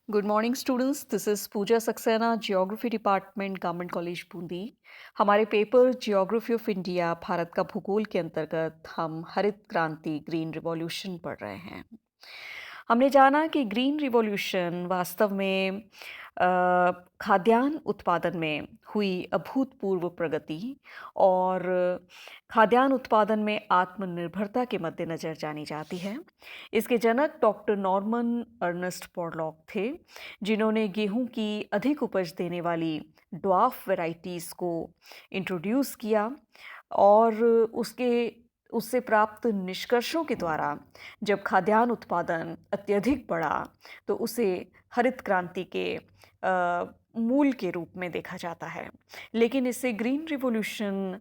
Good morning students, this is Pooja Saxena, geography department, government college Bundi. हमारे paper geography of India Bharat का भूगोल के अंतर्गत हम हरित क्रांति ग्रीन रिवॉल्यूशन पढ़ रहे हैं। हमने जाना कि ग्रीन रिवॉल्यूशन वास्तव में खाद्यान्न उत्पादन में हुई अभूतपूर्व प्रगति और खाद्यान्न उत्पादन में आत्मनिर्भरता के मद्देनज़र जानी जाती है। इसके जनक डॉक्टर नॉर्मन अर्नेस्ट बोरलॉग थे, जिन्होंने गेहूं की अधिक उपज देने वाली ड्वार्फ वैरायटीज़ को इंट्रोड्यूस किया और उससे प्राप्त निष्कर्षों के द्वारा जब खाद्यान्न उत्पादन अत्यधिक बढ़ा, तो उसे हरित क्रांति के मूल के रूप में देखा जाता है। लेकिन इसे ग्रीन रिवॉल्यूशन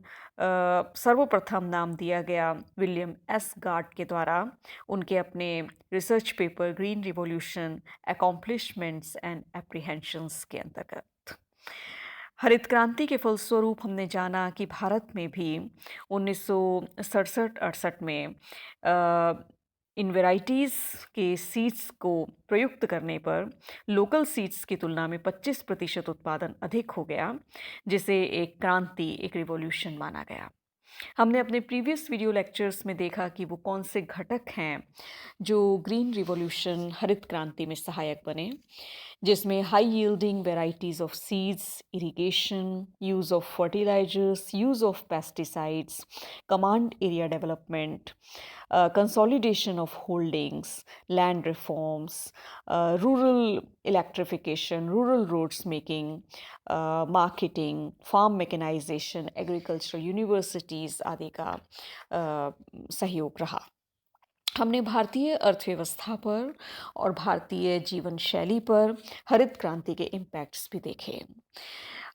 सर्वप्रथम नाम दिया गया विलियम एस गार्ड के द्वारा उनके अपने research paper green revolution accomplishments and apprehensions के अंतर्गत। हरित क्रांति के फलस्वरूप हमने जाना कि भारत में भी 1967-68 में इन वैरायटीज़ के सीड्स को प्रयुक्त करने पर लोकल सीड्स की तुलना में 25% उत्पादन अधिक हो गया, जिसे एक क्रांति, एक रिवॉल्यूशन माना गया। हमने अपने प्रीवियस वीडियो लेक्चर्स में देखा कि वो कौन से घटक हैं जो ग्रीन रिवॉल्यूशन हरित क्रांति में सहायक बने, जिसमें high yielding varieties of seeds, irrigation, use of fertilisers, use of pesticides, command area development, consolidation of holdings, land reforms, rural electrification, rural roads making, marketing, farm mechanization, agricultural universities आदि का सहयोग रहा। हमने भारतीय अर्थव्यवस्था पर और भारतीय जीवन शैली पर हरित क्रांति के इम्पैक्ट्स भी देखे।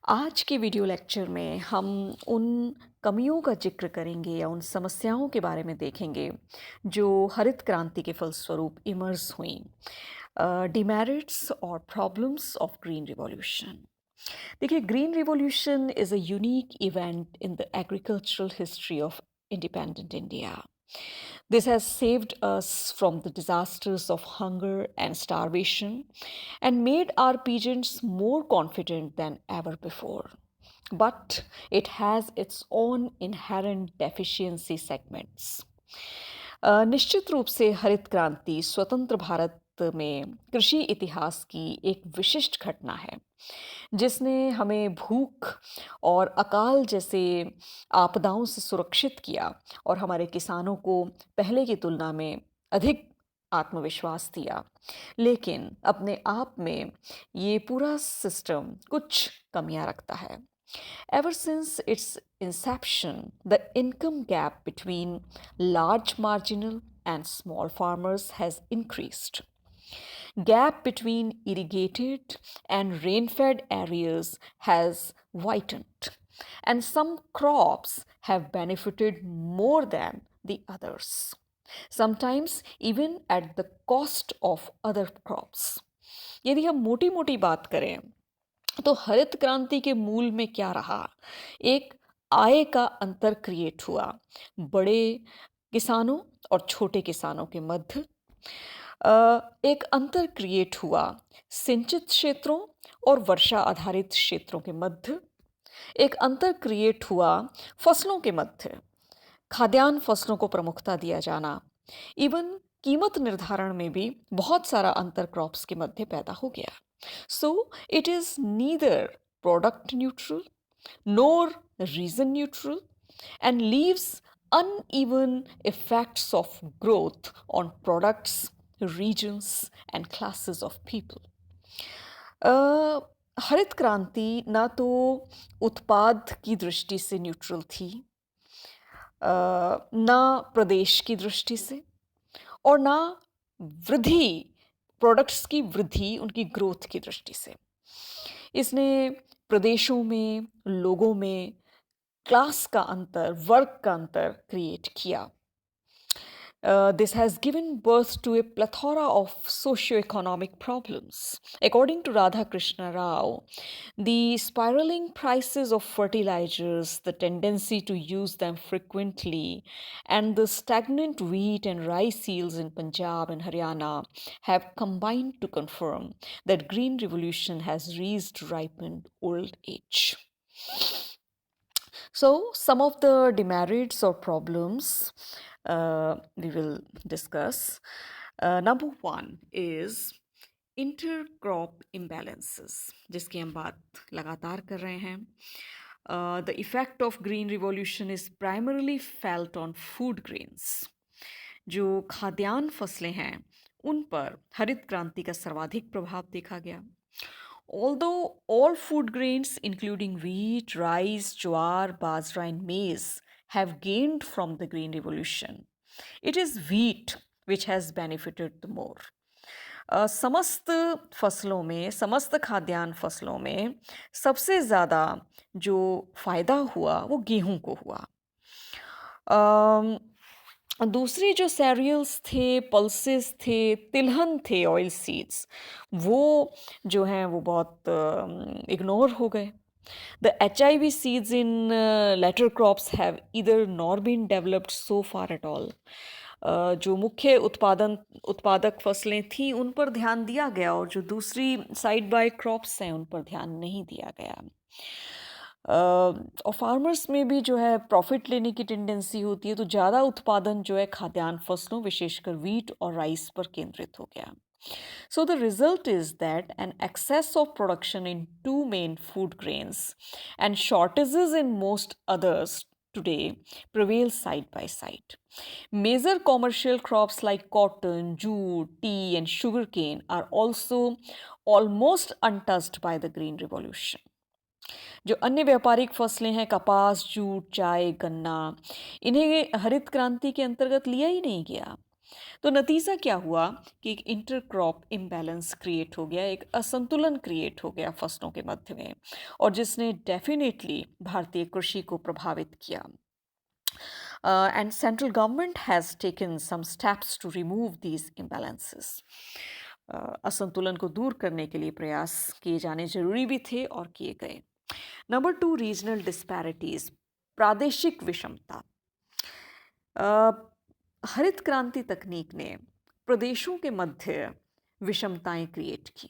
आज के वीडियो लेक्चर में हम उन कमियों का जिक्र करेंगे या उन समस्याओं के बारे में देखेंगे जो हरित क्रांति के फलस्वरूप इमर्ज हुई, डिमेरिट्स और प्रॉब्लम्स ऑफ ग्रीन रिवॉल्यूशन। देखिए, green revolution is a unique event in the agricultural history of independent India. This has saved us from the disasters of hunger and starvation and made our peasants more confident than ever before. But it has its own inherent deficiency segments. निश्चित रूप से हरित क्रांति स्वतंत्र भारत में कृषि इतिहास की एक विशिष्ट घटना है, जिसने हमें भूख और अकाल जैसे आपदाओं से सुरक्षित किया और हमारे किसानों को पहले की तुलना में अधिक आत्मविश्वास दिया। लेकिन अपने आप में ये पूरा सिस्टम कुछ कमियां रखता है। Ever since its inception, the income gap between large marginal and small farmers has increased. Gap between irrigated and rain-fed areas has widened, and some crops have benefited more than the others, sometimes even at the cost of other crops. यदि हम मोटी मोटी बात करें तो हरित क्रांति के मूल में क्या रहा? एक आय का अंतर क्रिएट हुआ बड़े किसानों और छोटे किसानों के मध्य। एक अंतर क्रिएट हुआ सिंचित क्षेत्रों और वर्षा आधारित क्षेत्रों के मध्य। एक अंतर क्रिएट हुआ फसलों के मध्य, खाद्यान्न फसलों को प्रमुखता दिया जाना। इवन कीमत निर्धारण में भी बहुत सारा अंतर क्रॉप्स के मध्य पैदा हो गया। So it is neither product neutral nor reason neutral and leaves uneven effects of growth on products, regions and classes of people. हरित क्रांति ना तो उत्पाद की दृष्टि से न्यूट्रल थी, ना प्रदेश की दृष्टि से, और ना वृद्धि, प्रोडक्ट्स की वृद्धि, उनकी ग्रोथ की दृष्टि से। इसने प्रदेशों में, लोगों में क्लास का अंतर, वर्ग का अंतर क्रिएट किया। This has given birth to a plethora of socio-economic problems. According to Radha Krishna Rao, the spiraling prices of fertilizers, the tendency to use them frequently, and the stagnant wheat and rice yields in Punjab and Haryana have combined to confirm that green revolution has reached ripened old age. So, some of the demerits or problems we will discuss. Number one is intercrop imbalances, जिसकी हम बात लगातार कर रहे हैं. The effect of green revolution is primarily felt on food grains. जो खाद्यान्न फसलें हैं उन पर हरित क्रांति का सर्वाधिक प्रभाव देखा गया. Although all food grains, including wheat, rice, jowar, bajra, and maize, have gained from the Green Revolution, it is wheat which has benefited the more. समस्त फसलों में, समस्त खाद्यान्न फसलों में सबसे ज़्यादा जो फ़ायदा हुआ वो गेहूं को हुआ. दूसरे जो सीरियल्स थे, पल्सेस थे, तिलहन थे, ऑयल सीड्स, वो जो हैं वो बहुत इग्नोर हो गए. The HIV seeds in latter crops have either not been developed so far at all. जो मुख्य उत्पादक फसलें थीं उन पर ध्यान दिया गया और जो दूसरी साइड बाय क्रॉप्स हैं उन पर ध्यान नहीं दिया गया. और फार्मर्स में भी जो है प्रॉफिट लेने की टेंडेंसी होती है, तो ज़्यादा उत्पादन जो है खाद्यान्न फसलों विशेषकर वीट और राइस पर केंद्रित हो गया. So the result is that an excess of production in two main food grains and shortages in most others today prevail side by side. Major commercial crops like cotton, jute, tea, and sugarcane are also almost untouched by the Green Revolution. जो अन्य व्यापारिक फसलें हैं, कपास, jute, चाय, गन्ना, इन्हें हरित क्रांति के अंतर्गत लिया ही नहीं गया. तो नतीजा क्या हुआ कि एक इंटरक्रॉप इम्बैलेंस क्रिएट हो गया, एक असंतुलन क्रिएट हो गया फसलों के मध्य में, और जिसने डेफिनेटली भारतीय कृषि को प्रभावित किया. And central government has taken some steps to remove these imbalances. असंतुलन को दूर करने के लिए प्रयास किए जाने जरूरी भी थे और किए गए. नंबर 2, रीजनल डिस्पैरिटीज, प्रादेशिक विषमता. हरित क्रांति तकनीक ने प्रदेशों के मध्य विषमताएं क्रिएट की.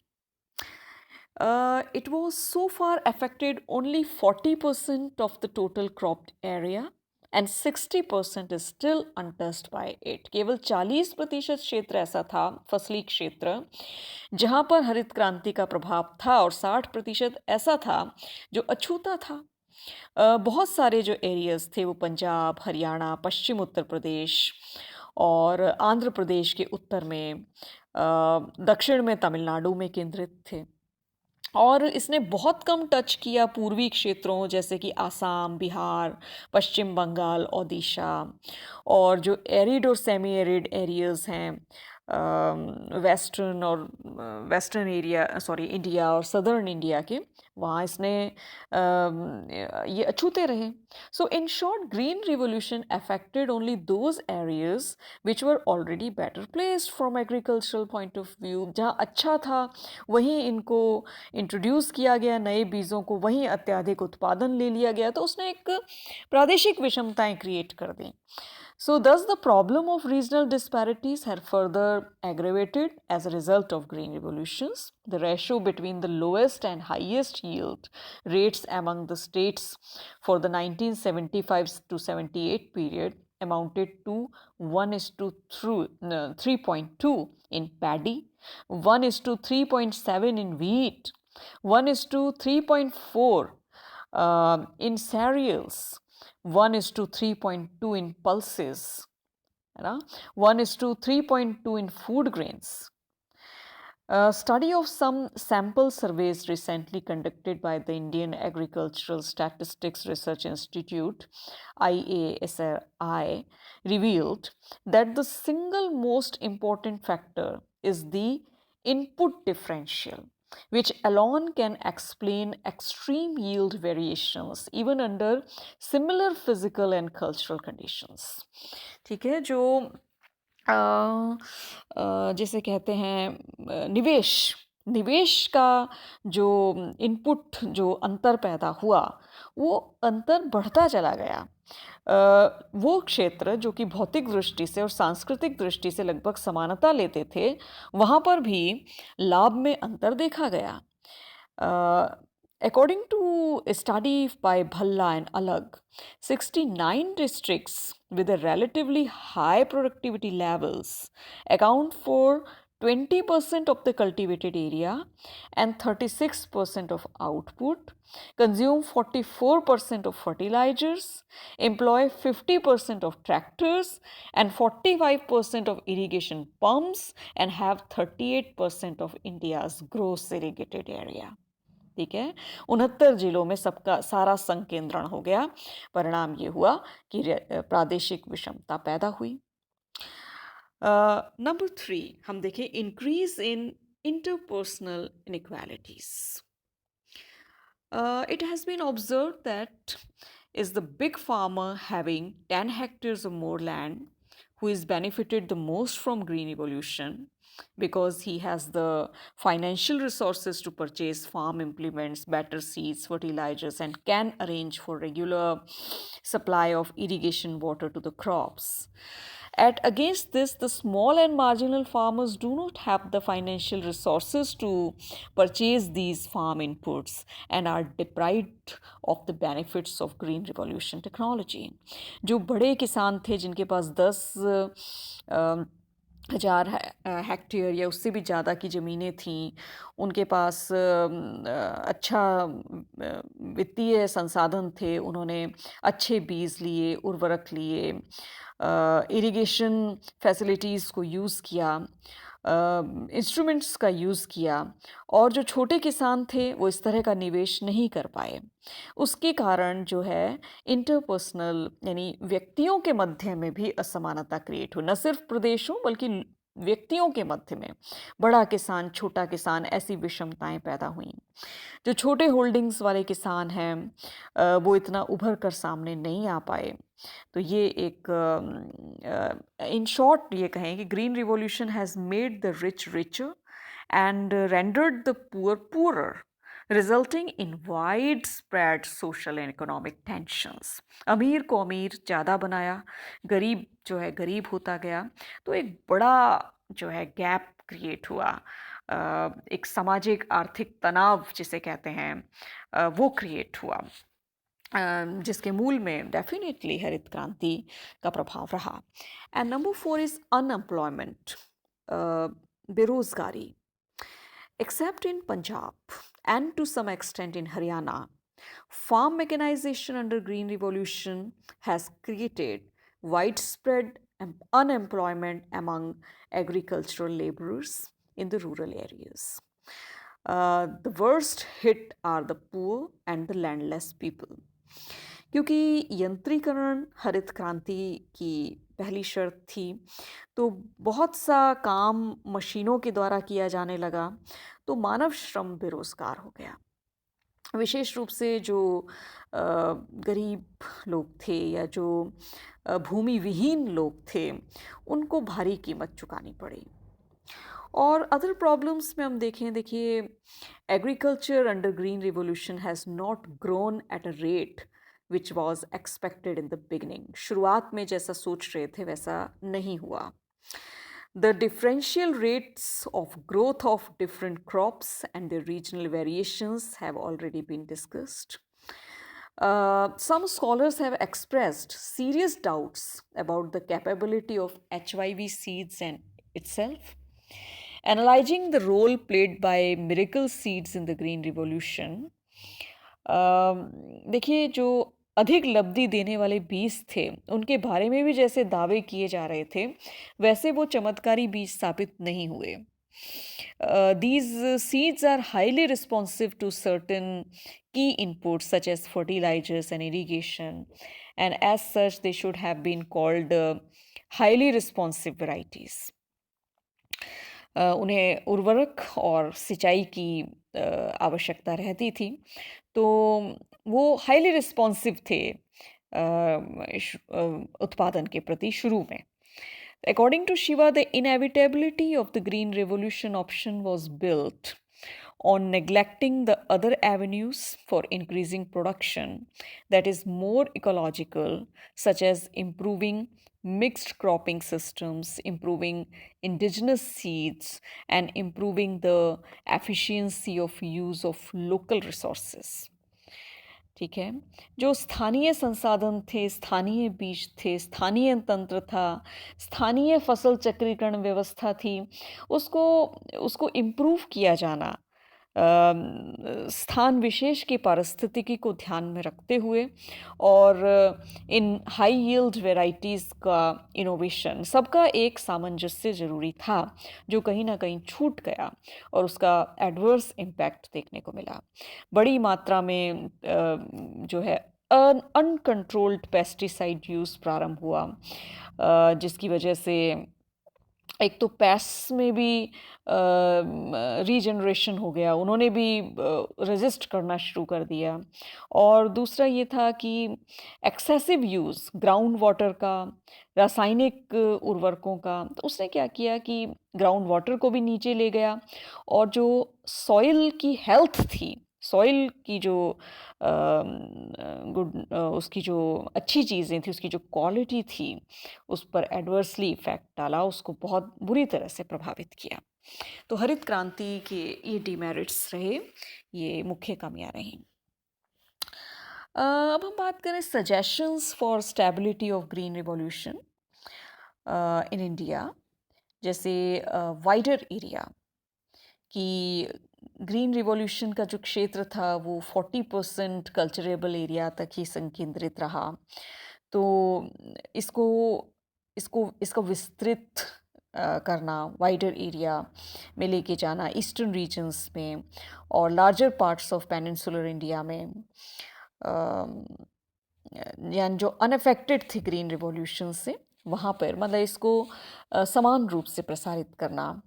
It was so far affected only 40% of the total cropped area and 60% is still untouched by it. केवल 40% क्षेत्र ऐसा था, फसली क्षेत्र, जहाँ पर हरित क्रांति का प्रभाव था और 60% ऐसा था जो अछूता था. बहुत सारे जो एरियाज थे वो पंजाब, हरियाणा, पश्चिम उत्तर प्रदेश और आंध्र प्रदेश के उत्तर में, दक्षिण में तमिलनाडु में केंद्रित थे. और इसने बहुत कम टच किया पूर्वी क्षेत्रों जैसे कि आसाम, बिहार, पश्चिम बंगाल, ओडिशा, और जो एरिड और सेमी एरिड एरियाज हैं वेस्टर्न एरिया, इंडिया और सदर्न इंडिया के, वहाँ इसने ये अछूते रहे. So in short, green revolution affected only those areas which were already better placed from agricultural point of view. जहाँ अच्छा था वहीं इनको इंट्रोड्यूस किया गया, नए बीजों को वहीं अत्यधिक उत्पादन ले लिया गया, तो उसने एक प्रादेशिक विषमताएं क्रिएट कर दी. So thus the problem of regional disparities had further aggravated as a result of green revolutions. The ratio between the lowest and highest yield rates among the states for the 1975 to 78 period amounted to 1:3.2 in paddy, 1:3.7 in wheat, 1:3.4 in cereals, 1:3.2 in pulses, 1:3.2 in food grains. A study of some sample surveys recently conducted by the Indian Agricultural Statistics Research Institute, IASRI, revealed that the single most important factor is the input differential, which alone can explain extreme yield variations even under similar physical and cultural conditions. ठीक है, जो जैसे कहते हैं निवेश निवेश का जो इनपुट जो अंतर पैदा हुआ वो अंतर बढ़ता चला गया। वो क्षेत्र जो कि भौतिक दृष्टि से और सांस्कृतिक दृष्टि से लगभग समानता लेते थे वहाँ पर भी लाभ में अंतर देखा गया। According to a study by Bhalla and Alag, 69 districts with a relatively high productivity levels account for 20% of the cultivated area and 36% of output, consume 44% of fertilizers, employ 50% of tractors and 45% of irrigation pumps, and have 38% of India's gross irrigated area. ठीक है, 69 जिलों में सबका सारा संकेंद्रण हो गया। परिणाम ये हुआ कि प्रादेशिक विषमता पैदा हुई। नंबर 3 हम देखें increase in interpersonal inequalities. It has been observed that is the big farmer having 10 hectares or more land who is benefited the most from green evolution because he has the financial resources to purchase farm implements, better seeds, fertilizers, and can arrange for regular supply of irrigation water to the crops. Against this, the small and marginal farmers do not have the financial resources to purchase these farm inputs and are deprived of the benefits of green revolution technology. जो बड़े किसान थे जिनके पास 10,000 hectare या उससे भी ज़्यादा की ज़मीनें थीं, उनके पास अच्छा वित्तीय संसाधन थे, उन्होंने अच्छे बीज लिए, उर्वरक लिए, इरिगेशन फैसिलिटीज़ को यूज़ किया, इंस्ट्रूमेंट्स का यूज़ किया, और जो छोटे किसान थे वो इस तरह का निवेश नहीं कर पाए। उसके कारण जो है इंटरपर्सनल यानी व्यक्तियों के मध्य में भी असमानता क्रिएट हुई, न सिर्फ प्रदेशों बल्कि व्यक्तियों के मध्य में, बड़ा किसान छोटा किसान, ऐसी विषमताएं पैदा हुई। जो छोटे होल्डिंग्स वाले किसान हैं वो इतना उभर कर सामने नहीं आ पाए। तो ये एक इन शॉर्ट ये कहें कि green revolution has made the rich richer and rendered the poor poorer, resulting in widespread social and economic tensions. अमीर को अमीर ज़्यादा बनाया, गरीब जो है गरीब होता गया, तो एक बड़ा जो है गैप क्रिएट हुआ, एक सामाजिक आर्थिक तनाव जिसे कहते हैं वो क्रिएट हुआ, जिसके मूल में डेफिनेटली हरित क्रांति का प्रभाव रहा। एंड नंबर 4 इज़ अनएम्प्लॉयमेंट, बेरोज़गारी। Except in Punjab and to some extent in Haryana, farm mechanization under Green Revolution has created widespread unemployment among agricultural laborers in the rural areas. The worst hit are the poor and the landless people. क्योंकि यंत्रीकरण हरित क्रांति की पहली शर्त थी, तो बहुत सा काम मशीनों के द्वारा किया जाने लगा, तो मानव श्रम बेरोजगार हो गया। विशेष रूप से जो गरीब लोग थे या जो भूमि विहीन लोग थे, उनको भारी कीमत चुकानी पड़ी। और अदर प्रॉब्लम्स में हम देखिए agriculture under green revolution has not grown at a rate which was expected in the beginning. शुरुआत में जैसा सोच रहे थे वैसा नहीं हुआ। The differential rates of growth of different crops and their regional variations have already been discussed. Some scholars have expressed serious doubts about the capability of HYV seeds and itself. Analyzing the role played by miracle seeds in the Green Revolution, देखिए जो अधिक लब्धि देने वाले बीज थे उनके बारे में भी जैसे दावे किए जा रहे थे, वैसे वो चमत्कारी बीज साबित नहीं हुए। These seeds are highly responsive to certain key inputs such as fertilizers and irrigation, and as such they should have been called highly responsive varieties. उन्हें उर्वरक और सिंचाई की आवश्यकता रहती थी, तो वो हाईली रिस्पॉन्सिव थे उत्पादन के प्रति शुरू में। According to Shiva, the inevitability of the Green Revolution option was built on neglecting the other avenues for increasing production that is more ecological, such as improving mixed cropping systems, improving indigenous seeds, and improving the efficiency of use of local resources. ठीक है, जो स्थानीय संसाधन थे, स्थानीय बीज थे, स्थानीय तंत्र था, स्थानीय फसल चक्रीकरण व्यवस्था थी, उसको उसको इम्प्रूव किया जाना स्थान विशेष की पारिस्थितिकी को ध्यान में रखते हुए और इन हाई यील्ड वेराइटीज़ का इनोवेशन सबका एक सामंजस्य ज़रूरी था, जो कहीं ना कहीं छूट गया और उसका एडवर्स इम्पैक्ट देखने को मिला। बड़ी मात्रा में जो है अनकंट्रोल्ड पेस्टिसाइड यूज़ प्रारंभ हुआ, जिसकी वजह से एक तो पेस्ट्स में भी रीजनरेशन हो गया, उन्होंने भी रेजिस्ट करना शुरू कर दिया। और दूसरा ये था कि एक्सेसिव यूज़ ग्राउंड वाटर का, रासायनिक उर्वरकों का, तो उसने क्या किया कि ग्राउंड वाटर को भी नीचे ले गया और जो सॉइल की हेल्थ थी, सॉइल की जो उसकी जो अच्छी चीज़ें थी, उसकी जो क्वालिटी थी, उस पर एडवर्सली इफ़ेक्ट डाला, उसको बहुत बुरी तरह से प्रभावित किया। तो हरित क्रांति के ये डिमेरिट्स रहे, ये मुख्य कमियां रहीं। अब हम बात करें suggestions for stability of green revolution in India, जैसे वाइडर एरिया कि ग्रीन रिवॉल्यूशन का जो क्षेत्र था वो 40% कल्चरेबल एरिया तक ही संकेंद्रित रहा। तो इसको इसको इसको विस्तृत करना, वाइडर एरिया में लेके जाना ईस्टर्न रीजन्स में और larger parts of peninsular India में, यानी जो अनअफेक्टेड थी ग्रीन रिवॉल्यूशन से, वहाँ पर मतलब इसको समान रूप से प्रसारित करना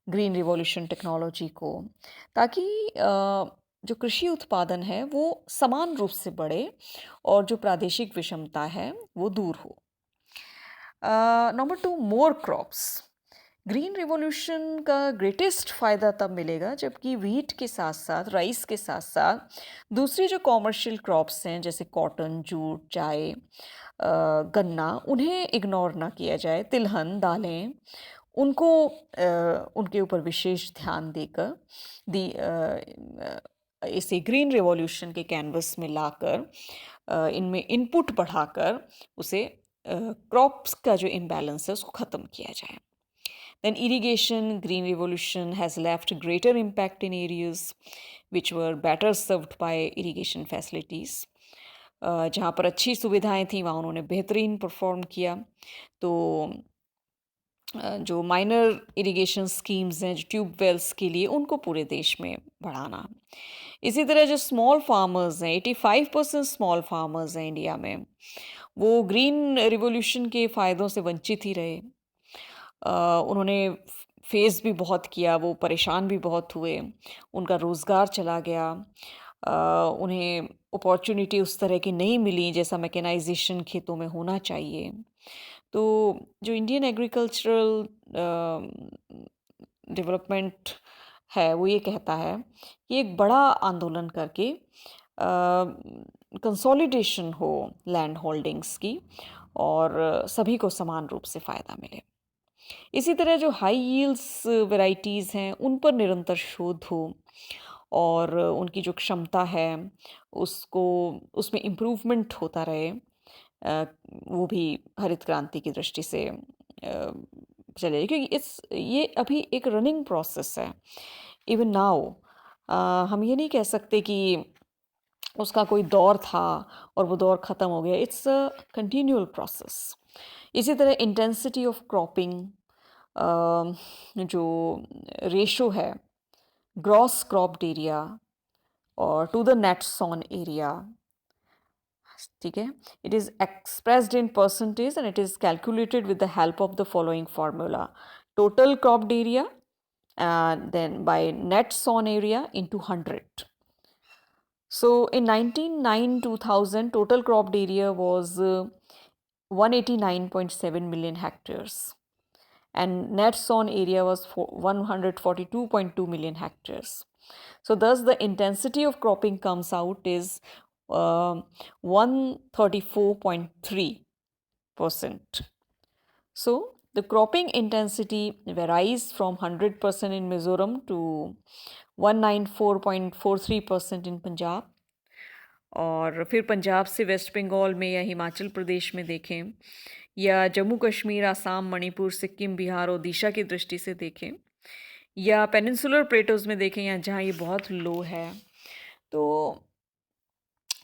ग्रीन रिवॉल्यूशन टेक्नोलॉजी को, ताकि जो कृषि उत्पादन है वो समान रूप से बढ़े और जो प्रादेशिक विषमता है वो दूर हो। Number 2, more crops. Green revolution का ग्रेटेस्ट फ़ायदा तब मिलेगा जबकि व्हीट के साथ साथ, राइस के साथ साथ दूसरे जो कॉमर्शियल क्रॉप्स हैं जैसे कॉटन, जूट, चाय, गन्ना, उन्हें इग्नोर ना किया जाए। तिलहन, दालें, उनको उनके ऊपर विशेष ध्यान देकर इसे ग्रीन रिवॉल्यूशन के कैनवस में लाकर इनमें इनपुट बढ़ाकर उसे क्रॉप्स का जो इम्बैलेंस है उसको ख़त्म किया जाए। Then irrigation, green revolution has left greater impact in areas which were better served by irrigation facilities. जहाँ पर अच्छी सुविधाएं थी वहाँ उन्होंने बेहतरीन परफॉर्म किया। तो जो माइनर इरिगेशन स्कीम्स हैं, जो ट्यूब वेल्स के लिए, उनको पूरे देश में बढ़ाना। इसी तरह जो स्मॉल फार्मर्स हैं, 85% स्मॉल फार्मर्स हैं इंडिया में, वो ग्रीन रिवॉल्यूशन के फ़ायदों से वंचित ही रहे। उन्होंने फेस भी बहुत किया, वो परेशान भी बहुत हुए, उनका रोज़गार चला गया, उन्हें अपॉर्चुनिटी उस तरह की नहीं मिली जैसा मैकेनाइजेशन खेतों में होना चाहिए। तो जो इंडियन एग्रीकल्चरल डेवलपमेंट है वो ये कहता है कि एक बड़ा आंदोलन करके कंसोलिडेशन हो लैंड होल्डिंग्स की और सभी को समान रूप से फ़ायदा मिले। इसी तरह जो हाई यील्ड्स वैरायटीज़ हैं उन पर निरंतर शोध हो और उनकी जो क्षमता है उसको, उसमें इम्प्रूवमेंट होता रहे, वो भी हरित क्रांति की दृष्टि से चले, क्योंकि ये अभी एक रनिंग प्रोसेस है। इवन नाउ हम ये नहीं कह सकते कि उसका कोई दौर था और वो दौर ख़त्म हो गया। It's a continual process. इसी तरह इंटेंसिटी ऑफ क्रॉपिंग, जो रेशो है ग्रॉस क्रॉप्ड एरिया और to the net sown area, ठीक है, it is expressed in percentage and it is calculated with the help of the following formula: total cropped area then by net sown area into 100. So in 1909-2000 total cropped area was 189.7 million hectares. and net sown area was 142.2 million hectares. So thus the intensity of cropping comes out is 134.3%. So the cropping intensity varies from 100% in Mizoram to 194.43% in Punjab, और फिर पंजाब से waste Bengal में या हिमाचल प्रदेश में देखें, या जम्मू कश्मीर, आसाम, मणिपुर, सिक्किम, बिहार, ओडिशा की दृष्टि से देखें, या पेनिनसुलर प्लेटोज़ में देखें, या जहाँ ये बहुत लो है, तो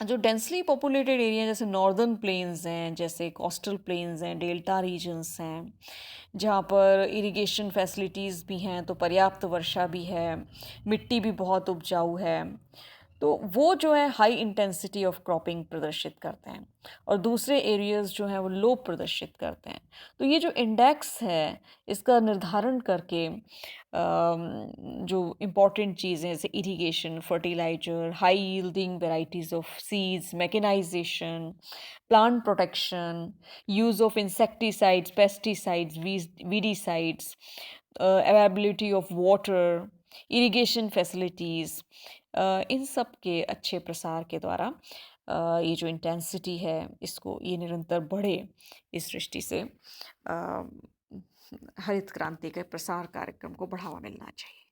जो डेंसली पॉपुलेटेड एरिया जैसे नॉर्दर्न प्लेन्स हैं, जैसे कोस्टल प्लेन्स हैं, डेल्टा रीजन्स हैं, जहाँ पर इरिगेशन फैसिलिटीज़ भी हैं, तो पर्याप्त वर्षा भी है, मिट्टी भी बहुत उपजाऊ है, तो वो जो है हाई इंटेंसिटी ऑफ क्रॉपिंग प्रदर्शित करते हैं, और दूसरे एरियाज़ जो हैं वो लो प्रदर्शित करते हैं। तो ये जो इंडेक्स है, इसका निर्धारण करके जो इम्पॉर्टेंट चीज़ें जैसे irrigation, fertiliser, high yielding varieties of seeds, mechanisation, plant protection, use of insecticides, pesticides, weedicides, availability of water, irrigation facilities, इन सब के अच्छे प्रसार के द्वारा ये जो इंटेंसिटी है इसको ये निरंतर बढ़े, इस दृष्टि से हरित क्रांति के प्रसार कार्यक्रम को बढ़ावा मिलना चाहिए।